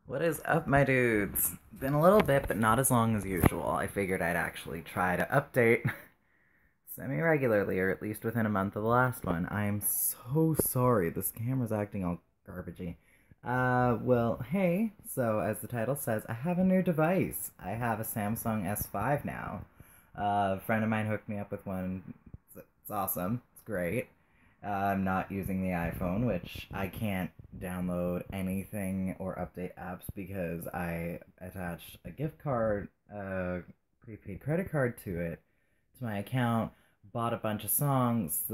What is up, my dudes? Been a little bit, but not as long as usual. I figured I'd actually try to update semi-regularly, or at least within a month of the last one. I am so sorry. This camera's acting all garbagey. Well, hey, so as the title says, I have a new device. I have a Samsung S5 now. A friend of mine hooked me up with one. It's awesome. It's great. I'm not using the iPhone, which I can't download anything or update apps because I attached a gift card, a prepaid credit card to it, to my account, bought a bunch of songs,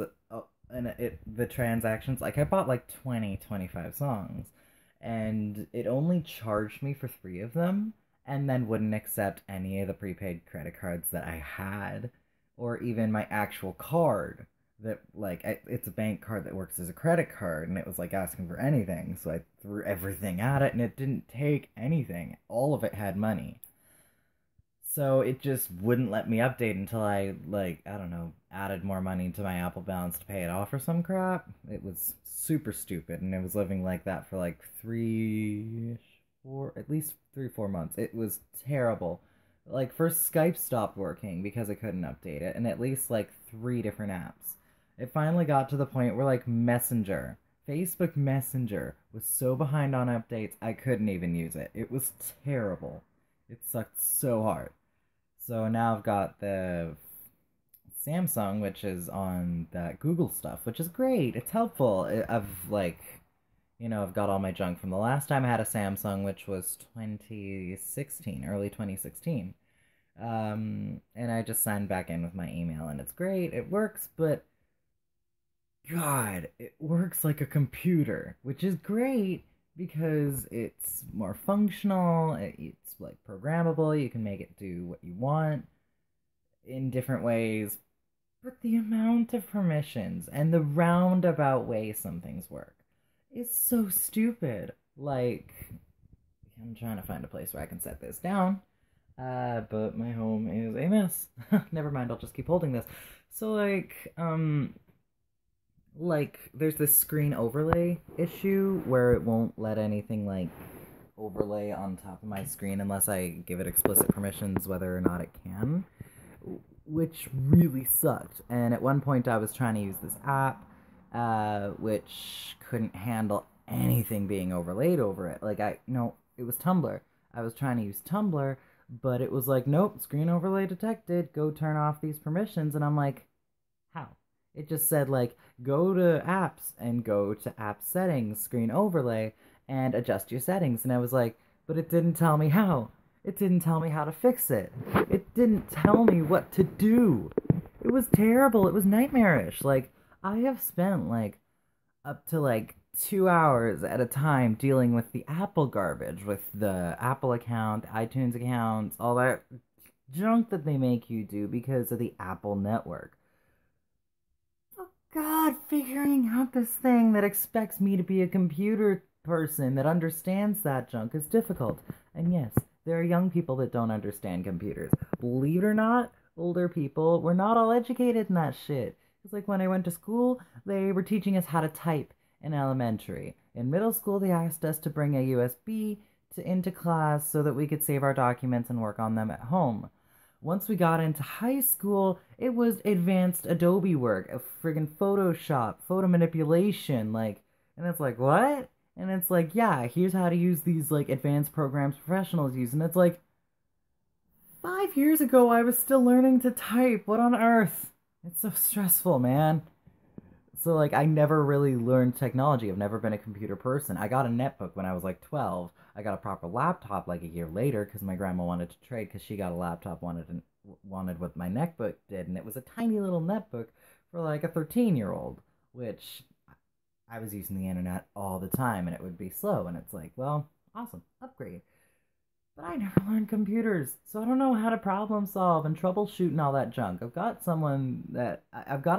and the transactions, like I bought like 25 songs, and it only charged me for three of them, and then wouldn't accept any of the prepaid credit cards that I had, or even my actual card that it's a bank card that works as a credit card, and it was like asking for anything, so I threw everything at it and it didn't take anything. All of it had money, so it just wouldn't let me update until I, like, I don't know, added more money to my Apple balance to pay it off or some crap. It was super stupid, and it was living like that for like at least 3 4 months. It was terrible. Like, first Skype stopped working because I couldn't update it, and at least like three different apps. It finally got to the point where, like, Messenger, Facebook Messenger, was so behind on updates I couldn't even use it. It was terrible. It sucked so hard. So now I've got the Samsung, which is on that Google stuff, which is great. It's helpful. I've, like, I've got all my junk from the last time I had a Samsung, which was 2016, early 2016. And I just signed back in with my email, and it's great. It works, but God, it works like a computer, which is great because it's more functional. It's like programmable. You can make it do what you want in different ways. But the amount of permissions and the roundabout way some things work is so stupid. Like, I'm trying to find a place where I can set this down. But my home is a mess. Never mind, I'll just keep holding this. So, like, there's this screen overlay issue where it won't let anything, like, overlay on top of my screen unless I give it explicit permissions whether or not it can, which really sucked. And at one point I was trying to use this app, which couldn't handle anything being overlaid over it. Like, no, it was Tumblr. I was trying to use Tumblr, but it was like, nope, screen overlay detected, go turn off these permissions. And I'm like, how? It just said, like, go to apps and go to app settings, screen overlay, and adjust your settings. And I was like, but it didn't tell me how. It didn't tell me how to fix it. It didn't tell me what to do. It was terrible. It was nightmarish. Like, I have spent, like, up to, like, 2 hours at a time dealing with the Apple garbage, with the Apple account, the iTunes accounts, all that junk that they make you do because of the Apple network. Oh God, figuring out this thing that expects me to be a computer person that understands that junk is difficult. And yes, there are young people that don't understand computers. Believe it or not, older people, we're not all educated in that shit. It's like when I went to school, they were teaching us how to type in elementary. In middle school, they asked us to bring a USB into class so that we could save our documents and work on them at home. Once we got into high school, it was advanced Adobe work, a friggin' Photoshop, photo manipulation, like, and it's like, what? And it's like, yeah, here's how to use these, like, advanced programs professionals use, and it's like, 5 years ago, I was still learning to type. What on earth? It's so stressful, man. So, like, I never really learned technology. I've never been a computer person. I got a netbook when I was like 12. I got a proper laptop like a year later because my grandma wanted to trade because she got a laptop, wanted what my netbook did, and it was a tiny little netbook for like a 13-year-old, which I was using the internet all the time, and it would be slow, and it's like, well, awesome, upgrade. But I never learned computers, so I don't know how to problem solve and troubleshoot and all that junk. I've got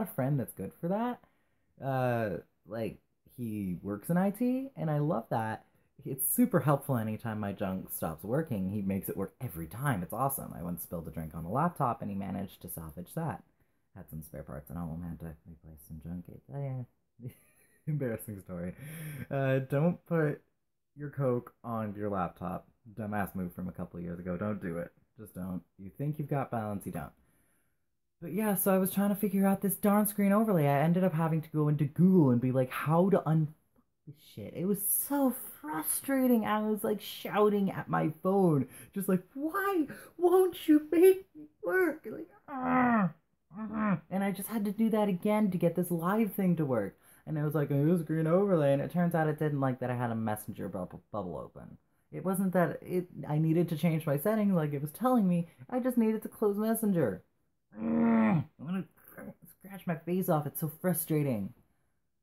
a friend that's good for that. Uh, like, he works in IT, and I love that. It's super helpful anytime my junk stops working. He makes it work every time. It's awesome. I once spilled a drink on the laptop, and he managed to salvage that. Had some spare parts and all, and had to replace some junk. Yeah, embarrassing story. Don't put your Coke on your laptop. Dumbass move from a couple of years ago. Don't do it. Just don't. You think you've got balance, you don't. But yeah, so I was trying to figure out this darn screen overlay. I ended up having to go into Google and be like, how to this shit. It was so frustrating. I was like shouting at my phone, just like, why won't you make me work? Like, and I just had to do that again to get this live thing to work. And it was like a screen overlay, and it turns out it didn't like that I had a messenger bubble open. It wasn't that I needed to change my settings like it was telling me. I just needed to close Messenger. I'm gonna scratch my face off. It's so frustrating.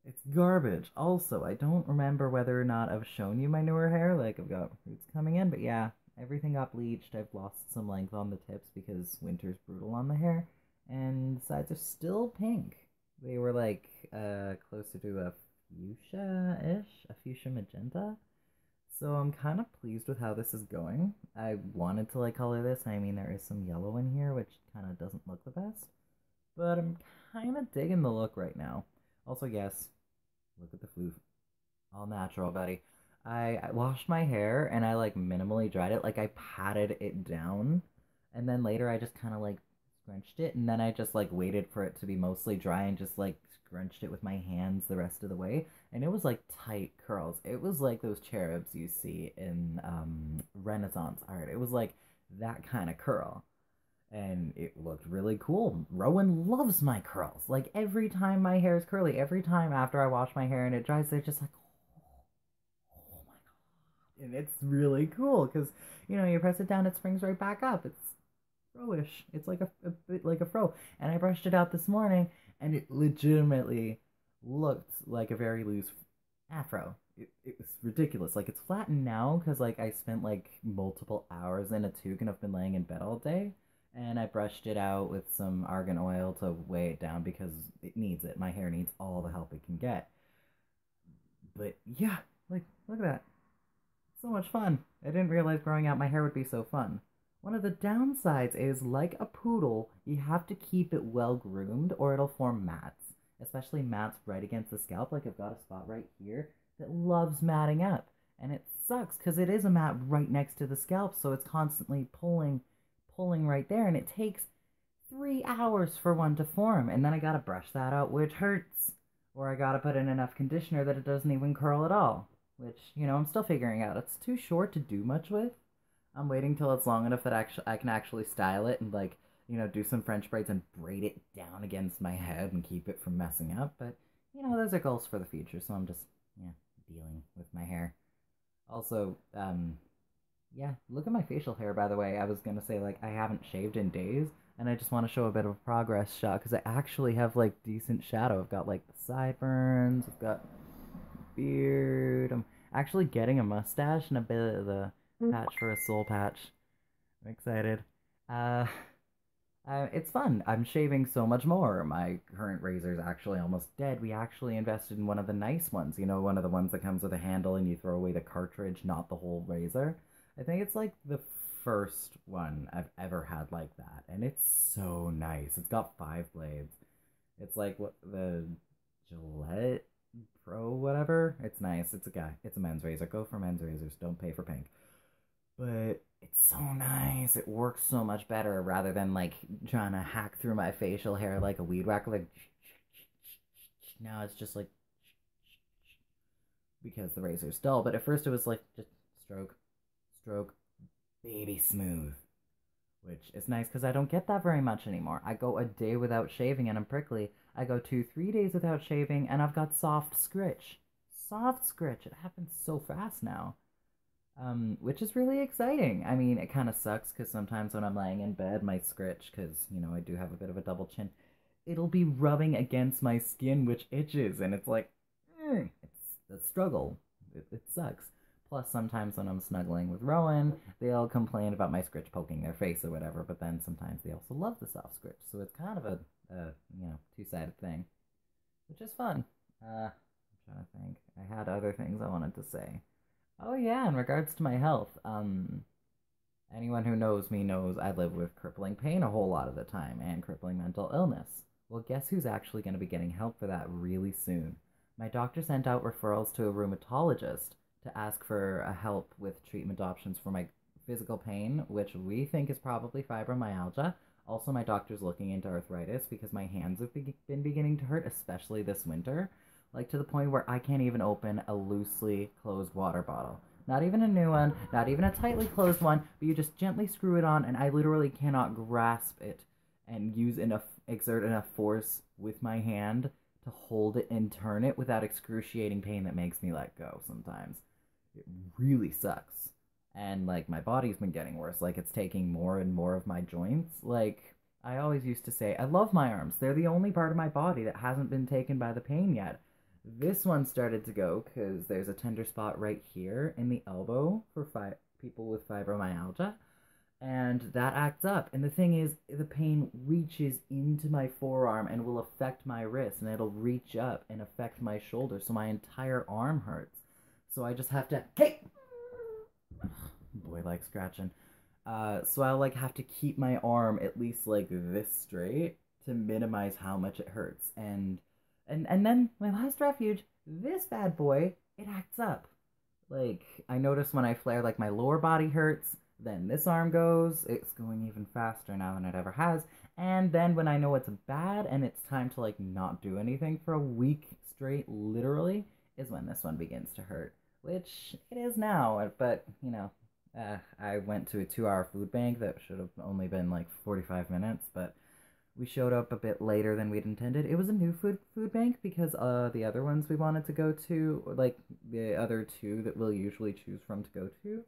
It's garbage. Also, I don't remember whether or not I've shown you my newer hair. Like, I've got roots coming in, but yeah, everything got bleached. I've lost some length on the tips because winter's brutal on the hair. And the sides are still pink. They were like closer to a fuchsia-ish, a fuchsia magenta. So I'm kind of pleased with how this is going. I wanted to like color this. I mean, there is some yellow in here, which kind of doesn't look the best. But I'm kind of digging the look right now. Also, yes, look at the floof. All natural, buddy. I washed my hair and I like minimally dried it. Like I patted it down. And then later I just kind of like scrunched it. And then I just like waited for it to be mostly dry and just like scrunched it with my hands the rest of the way. And it was like tight curls. It was like those cherubs you see in Renaissance art. It was like that kind of curl. And it looked really cool. Rowan loves my curls. Like every time my hair is curly, every time after I wash my hair and it dries, they're just like, oh my god. And it's really cool because, you know, you press it down, it springs right back up. It's fro-ish. It's like a bit like a fro. And I brushed it out this morning and it legitimately looked like a very loose afro. It was ridiculous. Like it's flattened now because like I spent like multiple hours in a toque and I've been laying in bed all day. And I brushed it out with some argan oil to weigh it down because it needs it. My hair needs all the help it can get. But yeah, like look at that. So much fun. I didn't realize growing out my hair would be so fun. One of the downsides is, like a poodle, you have to keep it well groomed or it'll form mats. Especially mats right against the scalp. Like I've got a spot right here that loves matting up. And it sucks because it is a mat right next to the scalp, so it's constantly pulling right there, and it takes 3 hours for one to form. And then I gotta brush that out, which hurts. Or I gotta put in enough conditioner that it doesn't even curl at all. Which, you know, I'm still figuring out. It's too short to do much with. I'm waiting till it's long enough that I can actually style it and like, you know, do some French braids and braid it down against my head and keep it from messing up. But, you know, those are goals for the future, so I'm just, yeah, dealing with my hair. Also, yeah, look at my facial hair, by the way. I was gonna say, like, I haven't shaved in days, and I just want to show a bit of a progress shot, because I actually have, like, decent shadow. I've got, like, the sideburns, I've got beard. I'm actually getting a mustache and a bit of the patch for a soul patch. I'm excited. Uh, it's fun. I'm shaving so much more. My current razor's actually almost dead. We actually invested in one of the nice ones. You know, one of the ones that comes with a handle and you throw away the cartridge, not the whole razor. I think it's like the first one I've ever had like that. And it's so nice. It's got 5 blades. It's like what the Gillette Pro whatever. It's nice. It's a guy. It's a men's razor. Go for men's razors. Don't pay for pink. But it's so nice. It works so much better rather than like trying to hack through my facial hair like a weed whacker. Like now it's just like because the razor's dull. But at first it was like just stroke, stroke, baby smooth, which is nice because I don't get that very much anymore. I go a day without shaving and I'm prickly. I go 2-3 days without shaving and I've got soft scritch. Soft scritch. It happens so fast now. Which is really exciting. I mean, it kind of sucks because sometimes when I'm laying in bed, my scritch, because, you know, I do have a bit of a double chin, it'll be rubbing against my skin, which itches, and it's like, it's a struggle. It sucks. Plus, sometimes when I'm snuggling with Rowan, they'll complain about my scritch poking their face or whatever, but then sometimes they also love the soft scritch, so it's kind of a you know, two-sided thing, which is fun. I'm trying to think. I had other things I wanted to say. Oh yeah, in regards to my health, anyone who knows me knows I live with crippling pain a whole lot of the time and crippling mental illness. Well, guess who's actually going to be getting help for that really soon? My doctor sent out referrals to a rheumatologist to ask for a help with treatment options for my physical pain, which we think is probably fibromyalgia. Also, my doctor's looking into arthritis because my hands have been beginning to hurt, especially this winter. Like to the point where I can't even open a loosely closed water bottle. Not even a new one, not even a tightly closed one, but you just gently screw it on, and I literally cannot grasp it and exert enough force with my hand to hold it and turn it without excruciating pain that makes me let go sometimes. It really sucks. And like my body's been getting worse. Like it's taking more and more of my joints. Like I always used to say, I love my arms. They're the only part of my body that hasn't been taken by the pain yet. This one started to go because there's a tender spot right here in the elbow for people with fibromyalgia, and that acts up. And the thing is, the pain reaches into my forearm and will affect my wrist, and it'll reach up and affect my shoulder, so my entire arm hurts. So I just have to, hey, boy, like scratching. So I'll like have to keep my arm at least like this straight to minimize how much it hurts. And then my last refuge, this bad boy, it acts up. Like I notice when I flare, like my lower body hurts. Then this arm goes. It's going even faster now than it ever has. And then when I know it's bad and it's time to like not do anything for a week straight, literally, is when this one begins to hurt. Which it is now, but you know, I went to a 2-hour food bank that should have only been like 45 minutes, but we showed up a bit later than we'd intended. It was a new food bank because the other ones we wanted to go to, like the other two that we'll usually choose from to go to,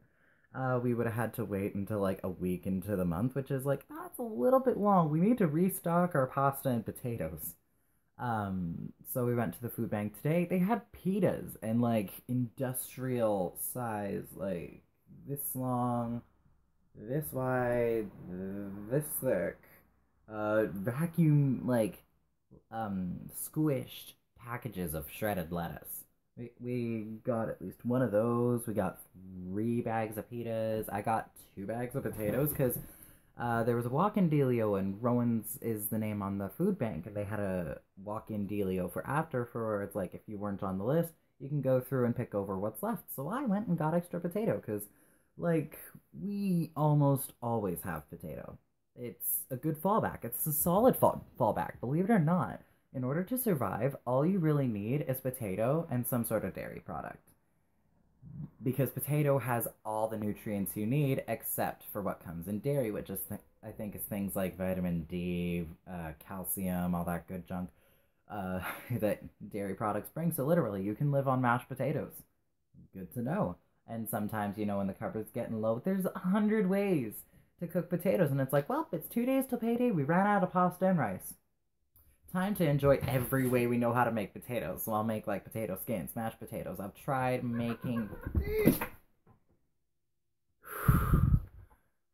we would have had to wait until like a week into the month, which is like, that's a little bit long. We need to restock our pasta and potatoes. So we went to the food bank today. They had pitas and like industrial size, like this long, this wide, this thick, vacuum like squished packages of shredded lettuce. We got at least one of those. We got 3 bags of pitas. I got 2 bags of potatoes because there was a walk-in dealio, and Rowan's is the name on the food bank, and they had a walk-in dealio for after, for it's like if you weren't on the list, you can go through and pick over what's left. So I went and got extra potato because, like, we almost always have potato. It's a good fallback. It's a solid fallback, believe it or not. In order to survive, all you really need is potato and some sort of dairy product. Because potato has all the nutrients you need except for what comes in dairy, which is I think is things like vitamin D, calcium, all that good junk that dairy products bring. So literally, you can live on mashed potatoes. Good to know. And sometimes, you know, when the cupboard's getting low, there's 100 ways to cook potatoes, and it's like, well, it's 2 days till payday. We ran out of pasta and rice. Time to enjoy every way we know how to make potatoes. So I'll make like potato skins, mashed potatoes. I've tried making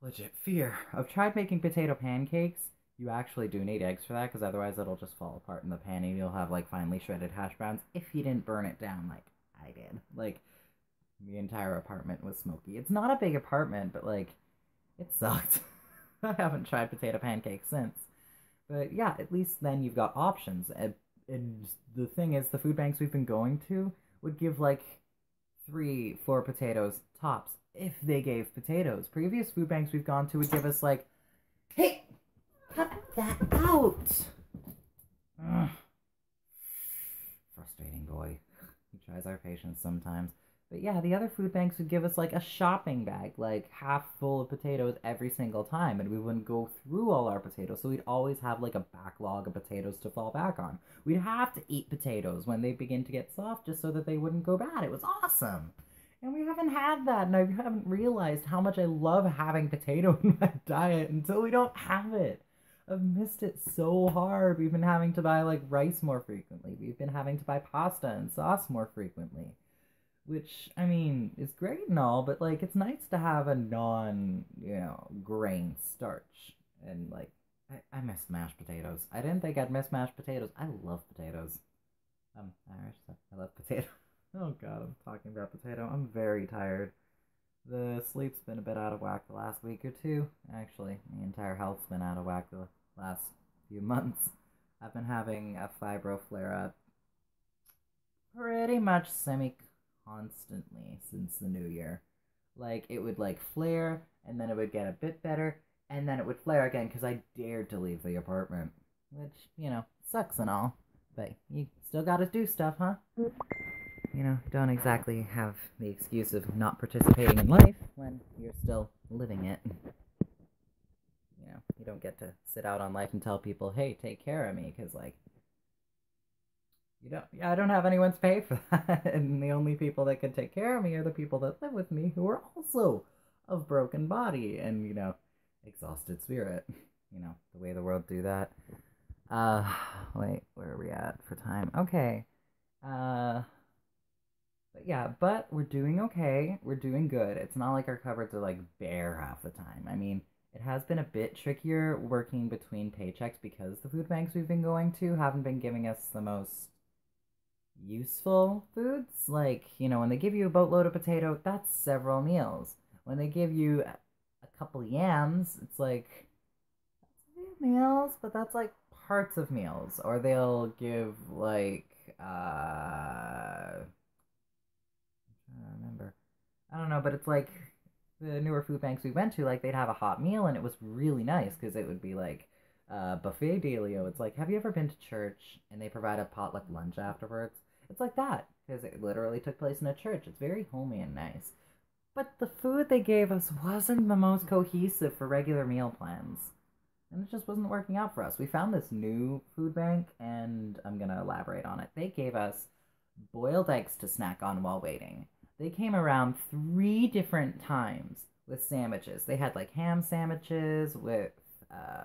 legit fear. I've tried making potato pancakes. You actually do need eggs for that because otherwise it'll just fall apart in the pan and you'll have like finely shredded hash browns if you didn't burn it down like I did. Like the entire apartment was smoky. It's not a big apartment, but like it sucked. I haven't tried potato pancakes since. But yeah, at least then you've got options. And the thing is, the food banks we've been going to would give like 3-4 potatoes tops if they gave potatoes. Previous food banks we've gone to would give us like, hey, cut that out. Ugh. Frustrating boy. He tries our patience sometimes. But yeah, the other food banks would give us like a shopping bag, like half full of potatoes every single time, and we wouldn't go through all our potatoes, so we'd always have like a backlog of potatoes to fall back on. We'd have to eat potatoes when they begin to get soft just so that they wouldn't go bad. It was awesome. And we haven't had that, and I haven't realized how much I love having potato in my diet until we don't have it. I've missed it so hard. We've been having to buy like rice more frequently. We've been having to buy pasta and sauce more frequently. Which, I mean, is great and all, but, like, it's nice to have a grain starch. And, like, I missed mashed potatoes. I didn't think I'd miss mashed potatoes. I love potatoes. I'm Irish, so I love potato. Oh, God, I'm talking about potato. I'm very tired. The sleep's been a bit out of whack the last week or two. Actually, the entire health's been out of whack the last few months. I've been having a fibro flare up pretty much constantly since the new year. Like, it would, like, flare, and then it would get a bit better, and then it would flare again because I dared to leave the apartment. Which, sucks and all. But you still gotta do stuff, huh? Don't exactly have the excuse of not participating in life when you're still living it. You don't get to sit out on life and tell people, hey, take care of me, because, like, I don't have anyone to pay for that. And the only people that can take care of me are the people that live with me who are also of broken body and, exhausted spirit. The way the world do that. Wait, where are we at for time? Okay. But yeah, but we're doing okay. We're doing good. It's not like our cupboards are like bare half the time. I mean, it has been a bit trickier working between paychecks because the food banks we've been going to haven't been giving us the most useful foods. Like, when they give you a boatload of potato, that's several meals. When they give you a couple yams, it's like, that's meals, but that's like parts of meals. Or they'll give like, I remember. I don't know, but it's like the newer food banks we went to, like they'd have a hot meal and it was really nice because it would be like buffet dealio. It's like, have you ever been to church and they provide a potluck lunch afterwards? It's like that because it literally took place in a church. It's very homey and nice. But the food they gave us wasn't the most cohesive for regular meal plans. And it just wasn't working out for us. We found this new food bank, and I'm going to elaborate on it. They gave us boiled eggs to snack on while waiting. They came around 3 different times with sandwiches. They had like ham sandwiches with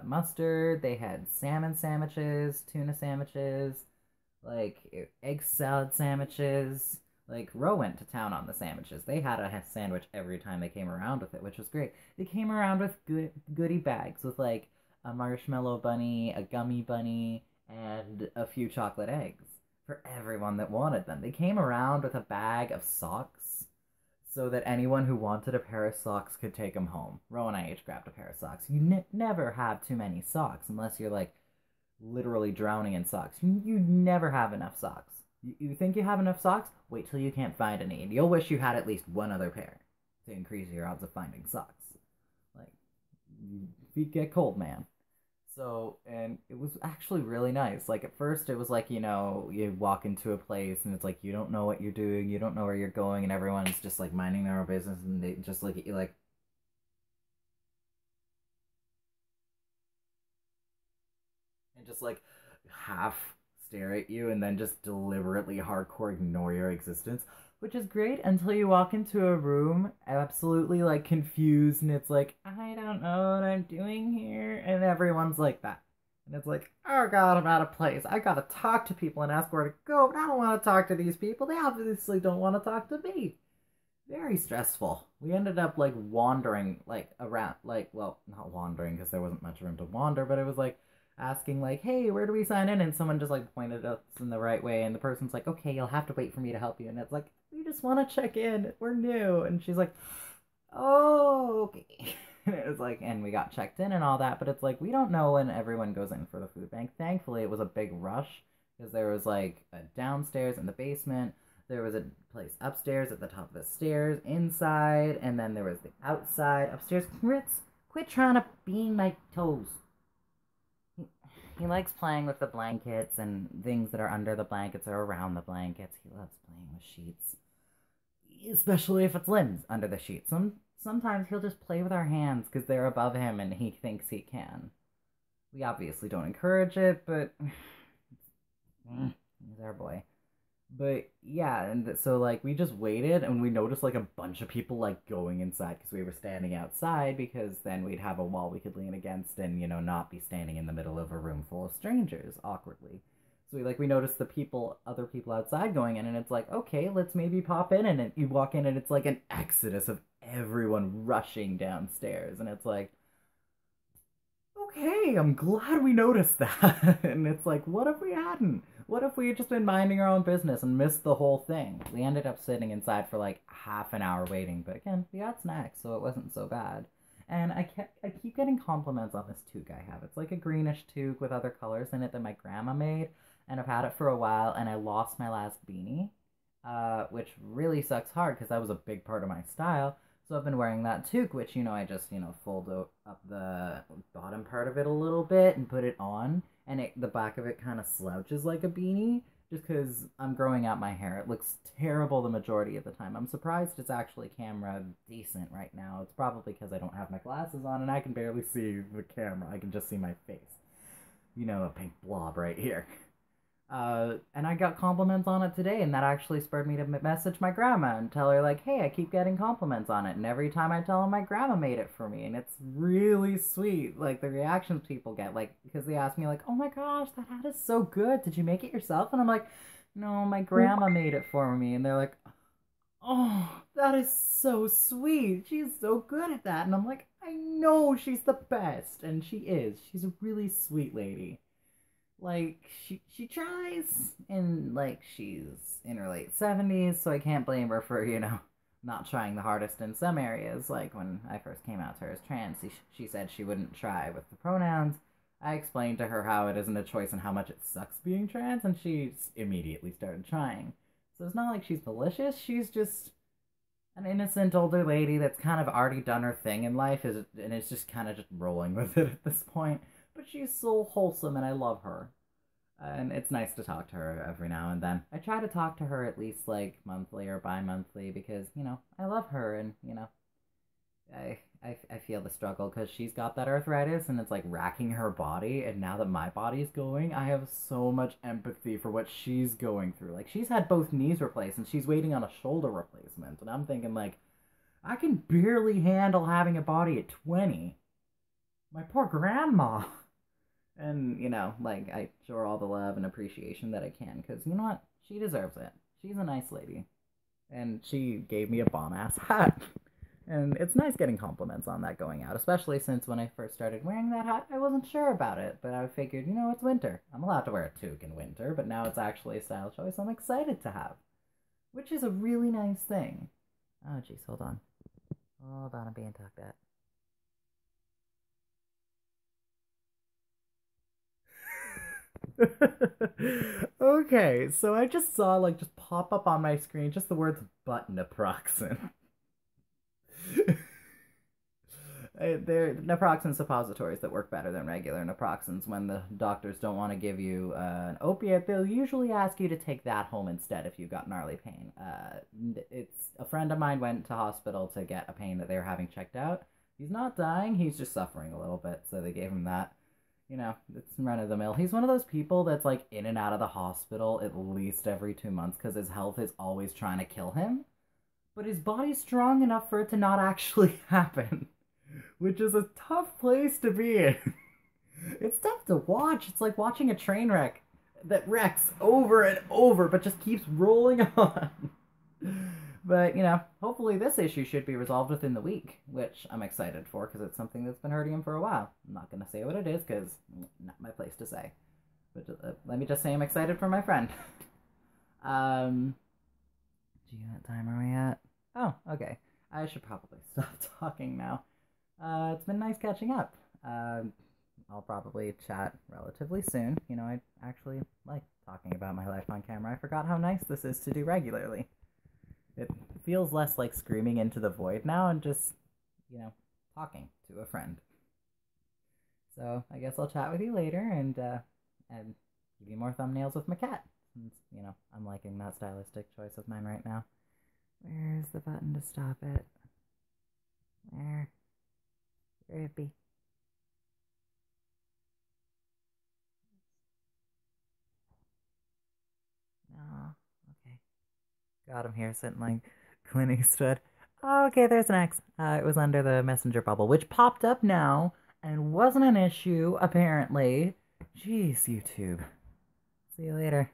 mustard. They had salmon sandwiches, tuna sandwiches, like egg salad sandwiches. Like, Ro went to town on the sandwiches. They had a sandwich every time they came around with it, which was great. They came around with goodie bags with like a marshmallow bunny, a gummy bunny, and a few chocolate eggs for everyone that wanted them. They came around with a bag of socks so that anyone who wanted a pair of socks could take them home. Ro and I each grabbed a pair of socks. You never have too many socks unless you're like literally drowning in socks. You never have enough socks. You think you have enough socks? Wait till you can't find any, and you'll wish you had at least one other pair to increase your odds of finding socks. Like, feet get cold, man. So, and it was actually really nice. Like, at first, it was like, you walk into a place and it's like, you don't know what you're doing, you don't know where you're going, and everyone's just like minding their own business, and they just look at you like, and just like half stare at you and then just deliberately hardcore ignore your existence, which is great until you walk into a room absolutely like confused and it's like, I don't know what I'm doing here, and everyone's like that. And it's like, oh god, I'm out of place. I gotta talk to people and ask where to go, but I don't want to talk to these people. They obviously don't want to talk to me. Very stressful. We ended up like wandering like around, like, well, not wandering because there wasn't much room to wander, but it was like asking like, hey, where do we sign in? And someone just like pointed us in the right way, and the person's like, okay, you'll have to wait for me to help you. And it's like, we just want to check in, we're new. And she's like, oh, okay. And it was like, and we got checked in and all that, but it's like, we don't know when everyone goes in for the food bank. Thankfully it was a big rush because there was like a downstairs in the basement, there was a place upstairs at the top of the stairs, inside, and then there was the outside. Upstairs, quit trying to bean my toes. He likes playing with the blankets and things that are under the blankets or around the blankets. He loves playing with sheets. Especially if it's Lynn's under the sheets. Sometimes he'll just play with our hands because they're above him and he thinks he can. We obviously don't encourage it, but he's our boy. But yeah, and so like we just waited and we noticed like a bunch of people like going inside because we were standing outside, because then we'd have a wall we could lean against and not be standing in the middle of a room full of strangers awkwardly. So we noticed other people outside going in, and it's like, okay, let's maybe pop in, and you walk in and it's like an exodus of everyone rushing downstairs, and it's like, okay, I'm glad we noticed that. And it's like, what if we hadn't? What if we had just been minding our own business and missed the whole thing? We ended up sitting inside for like half an hour waiting, but again, we got snacks, so it wasn't so bad. And I keep getting compliments on this toque I have. It's like a greenish toque with other colors in it that my grandma made, and I've had it for a while, and I lost my last beanie. which really sucks hard because that was a big part of my style. So I've been wearing that toque, which, I just, fold up the bottom part of it a little bit and put it on. And the back of it kind of slouches like a beanie just because I'm growing out my hair. It looks terrible the majority of the time. I'm surprised it's actually camera decent right now. It's probably because I don't have my glasses on and I can barely see the camera. I can just see my face. A pink blob right here. And I got compliments on it today, and that actually spurred me to message my grandma and tell her, like, hey, I keep getting compliments on it. And every time I tell them, my grandma made it for me. And it's really sweet, like, the reactions people get, like, because they ask me, like, oh my gosh, that hat is so good. Did you make it yourself? And I'm like, no, my grandma made it for me. And they're like, oh, that is so sweet. She's so good at that. And I'm like, I know she's the best. And she is. She's a really sweet lady. Like, she tries, and, like, she's in her late 70s, so I can't blame her for, not trying the hardest in some areas. Like, when I first came out to her as trans, she said she wouldn't try with the pronouns. I explained to her how it isn't a choice and how much it sucks being trans, and she immediately started trying. So it's not like she's malicious, she's just an innocent older lady that's kind of already done her thing in life, and is just kind of just rolling with it at this point. But she's so wholesome, and I love her. And it's nice to talk to her every now and then. I try to talk to her at least, like, monthly or bi-monthly because, I love her, and, I feel the struggle because she's got that arthritis, and it's, like, racking her body, and now that my body's going, I have so much empathy for what she's going through. Like, she's had both knees replaced, and she's waiting on a shoulder replacement, and I'm thinking, like, I can barely handle having a body at 20. My poor grandma. And, like, I show her all the love and appreciation that I can, because, you know what? She deserves it. She's a nice lady. And she gave me a bomb-ass hat. And it's nice getting compliments on that going out, especially since when I first started wearing that hat, I wasn't sure about it. But I figured, it's winter. I'm allowed to wear a toque in winter, but now it's actually a style choice I'm excited to have. Which is a really nice thing. Oh, jeez, hold on. Hold on, I'm being talked at. Okay, so I just saw, like, just pop up on my screen just the words butt naproxen. They're naproxen suppositories that work better than regular naproxens. When the doctors don't want to give you an opiate, they'll usually ask you to take that home instead if you've got gnarly pain. It's a friend of mine went to hospital to get a pain that they were having checked out. He's not dying, he's just suffering a little bit, so they gave him that. It's run of the mill. He's one of those people that's, like, in and out of the hospital at least every 2 months because his health is always trying to kill him. But his body's strong enough for it to not actually happen, which is a tough place to be in. It's tough to watch. It's like watching a train wreck that wrecks over and over but just keeps rolling on. But, hopefully this issue should be resolved within the week, which I'm excited for because it's something that's been hurting him for a while. I'm not going to say what it is because not my place to say. But let me just say I'm excited for my friend. Do you know what time are we at? Oh, okay. I should probably stop talking now. It's been nice catching up. I'll probably chat relatively soon. I actually like talking about my life on camera. I forgot how nice this is to do regularly. It feels less like screaming into the void now and just, talking to a friend. So I guess I'll chat with you later and give you more thumbnails with my cat. Since, I'm liking that stylistic choice of mine right now. Where's the button to stop it? Where'd it be? No. Okay. Got him here sitting like Clint Eastwood. Oh, okay, there's an X. It was under the messenger bubble, which popped up now and wasn't an issue, apparently. Jeez, YouTube. See you later.